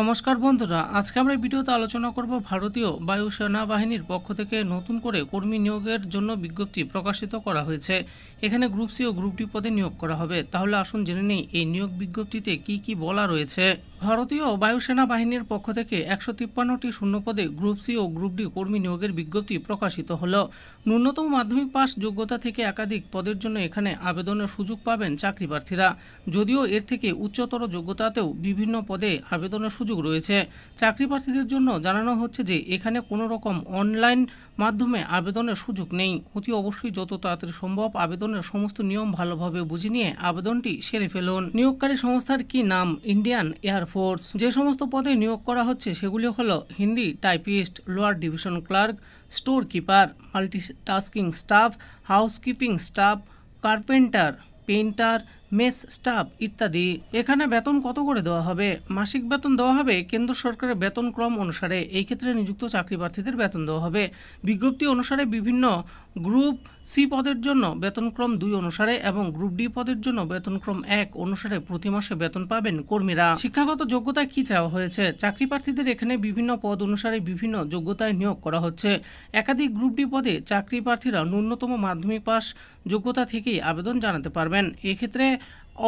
নমস্কার বন্ধুরা, আজকে আমরা এই ভিডিওতে আলোচনা করব ভারতীয় বায়ুসেনা বাহিনীর পক্ষ থেকে নতুন করে কর্মী নিয়োগের জন্য বিজ্ঞপ্তি প্রকাশিত করা হয়েছে। এখানে গ্রুপ সি ও গ্রুপ ডি পদে নিয়োগ করা হবে। তাহলে আসুন জেনে নেই এই নিয়োগ বিজ্ঞপ্তিতে কি কি বলা রয়েছে। ভারতীয় বায়ুসেনা বাহিনীর পক্ষ থেকে 153টি শূন্যপদে গ্রুপ সি ও গ্রুপ ডি কর্মী নিয়োগের বিজ্ঞপ্তি প্রকাশিত হলো। ন্যূনতম মাধ্যমিক পাস যোগ্যতা থেকে একাধিক পদের জন্য এখানে আবেদনের সুযোগ পাবেন চাকরি প্রার্থীরা। যদিও এর থেকে উচ্চতর যোগ্যতাতেও বিভিন্ন পদে আবেদনের সুযোগ রয়েছে। চাকরি প্রার্থীদের জন্য জানানো হচ্ছে যে এখানে কোনো রকম অনলাইন মাধ্যমে আবেদনের সুযোগ নেই। অতি অবশ্যই যত তাড়াতাড়ি সম্ভব আবেদনের সমস্ত নিয়ম ভালোভাবে বুঝে নিয়ে আবেদনটি সেরে ফেলুন। নিয়োগকারী সংস্থার কি নাম? Indian Air Force. যে সমস্ত পদে নিয়োগ করা হচ্ছে সেগুলি হলো Hindi typist, lower division clerk, store keeper, multitasking staff, housekeeping staff, carpenter, painter, mess staff ইত্যাদি। এখানে বেতন কত করে দেওয়া হবে? মাসিক বেতন দেওয়া হবে কেন্দ্র সরকারের বেতন ক্রম অনুসারে। এই ক্ষেত্রে নিযুক্ত চাকরি প্রার্থীদের বেতন দেওয়া হবে বিজ্ঞপ্তি অনুসারে। বিভিন্ন গ্রুপ সি পদের জন্য বেতনক্রম 2 অনুসারে এবং গ্রুপ ডি পদের জন্য বেতনক্রম 1 অনুসারে প্রতি মাসে বেতন পাবেন কর্মীরা। শিক্ষাগত যোগ্যতা কি চাওয়া হয়েছে? চাকরি প্রার্থীদের এখানে বিভিন্ন পদ অনুসারে বিভিন্ন যোগ্যতায় নিয়োগ করা হচ্ছে। একাধিক গ্রুপ ডি পদে চাকরি প্রার্থীরা ন্যূনতম মাধ্যমিক পাস যোগ্যতা থেকেই আবেদন জানাতে পারবেন। এক্ষেত্রে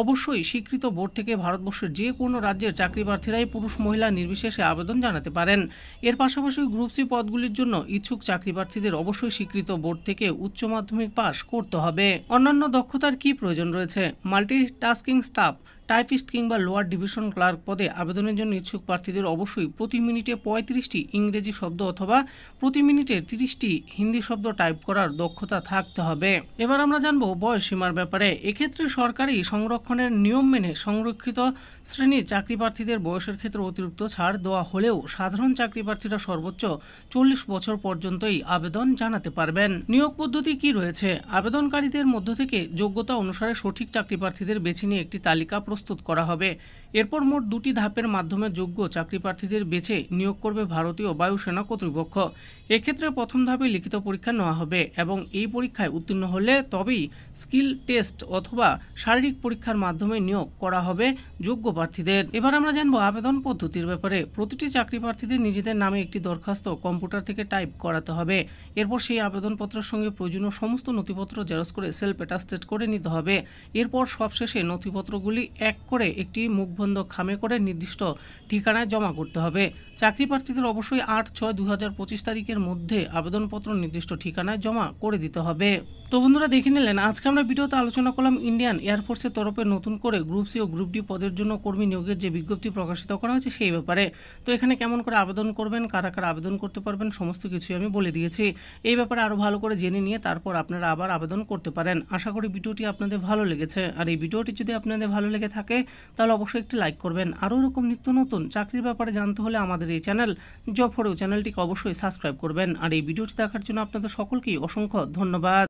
অবশ্যই স্বীকৃত বোর্ড থেকে ভারতবর্ষের যে কোনো রাজ্যের চাকরি প্রার্থীরাই পুরুষ মহিলা নির্বিশেষে আবেদন জানাতে পারেন। এর পাশাপাশি গ্রুপ সি পদগুলির জন্য ইচ্ছুক চাকরি প্রার্থীদের অবশ্যই স্বীকৃত বোর্ড থেকে উচ্চ মাধ্যমিক পাস করতে হবে। অন্যান্য দক্ষতার কি প্রয়োজন রয়েছে? মাল্টিটাস্কিং স্টাফ, টাইপিস্ট কিংবা লোয়ার ডিভিশন ক্লার্ক পদে আবেদনের জন্য ইচ্ছুক প্রার্থীদের অবশ্যই প্রতি মিনিটে 35টি ইংরেজি শব্দ অথবা প্রতি মিনিটে 30টি হিন্দি শব্দ টাইপ করার দক্ষতা থাকতে হবে। এবার আমরা জানবো বয়সসীমার ব্যাপারে। এক্ষেত্রে সরকারি সংরক্ষণের নিয়ম মেনে সংরক্ষিত শ্রেণীর চাকরি প্রার্থীদের বয়সের ক্ষেত্রে অতিরিক্ত ছাড় দেওয়া হলেও সাধারণ চাকরি প্রার্থীরা সর্বোচ্চ 40 বছর পর্যন্তই আবেদন জানাতে পারবেন। নিয়োগ পদ্ধতি কি রয়েছে? আবেদনকারীদের মধ্য থেকে যোগ্যতা অনুসারে সঠিক চাকরি প্রার্থীদের বেছে নিয়ে একটি তালিকা প্রস্তুত করা হবে। এরপর মোট 2টি ধাপের মাধ্যমে যোগ্য চাকরি প্রার্থীদের বেছে নিয়োগ করবে ভারতীয় বায়ুসেনা কর্তৃপক্ষ। এক্ষেত্রে প্রথম ধাপে লিখিত পরীক্ষা নেওয়া হবে এবং এই পরীক্ষায় উত্তীর্ণ হলে তবেই স্কিল টেস্ট অথবা শারীরিক পরীক্ষার মাধ্যমে নিয়োগ করা হবে যোগ্য প্রার্থীদের। এবার আমরা জানবো আবেদন পদ্ধতির ব্যাপারে। প্রতিটি চাকরি প্রার্থীদের নিজেদের নামে একটি দরখাস্ত কম্পিউটার থেকে টাইপ করাতে হবে। এরপর সেই আবেদনপত্রের সঙ্গে প্রয়োজনীয় সমস্ত নথিপত্র জেরক্স করে সেলফ অ্যাটাস্টেড করে নিতে হবে। এরপর সবশেষে নথিপত্রগুলি এক করে একটি মুখবন্ধ খামে করে নির্দিষ্ট ঠিকানায় জমা করতে হবে। চাকরি প্রার্থীদের অবশ্যই 8/6/2025 তারিখের মধ্যে আবেদনপত্র নির্দিষ্ট ঠিকানায় জমা করে দিতে হবে। তো বন্ধুরা, দেখে নিলেন আজকে আমরা ভিডিওতে আলোচনা করলাম ইন্ডিয়ান এয়ারফোর্সের তরফে নতুন করে গ্রুপ সি ও গ্রুপ ডি পদের জন্য কর্মী নিয়োগের যে বিজ্ঞপ্তি প্রকাশিত করা হয়েছে সেই ব্যাপারে। তো এখানে কেমন করে আবেদন করবেন, কারা কারা আবেদন করতে পারবেন, সমস্ত কিছুই আমি বলে দিয়েছি। এই ব্যাপারে আরও ভালো করে জেনে নিয়ে তারপর আপনারা আবার আবেদন করতে পারেন। আশা করি ভিডিওটি আপনাদের ভালো লেগেছে। আর এই ভিডিওটি যদি আপনাদের ভালো লেগে থাকে তাহলে অবশ্যই একটি লাইক করবেন। আরও এরকম নিত্য নতুন চাকরির ব্যাপারে জানতে হলে আমাদের এই চ্যানেল জব ফর ইউ চ্যানেলটিকে অবশ্যই সাবস্ক্রাইব করবেন। আর এই ভিডিওটি দেখার জন্য আপনাদের সকলকেই অসংখ্য ধন্যবাদ।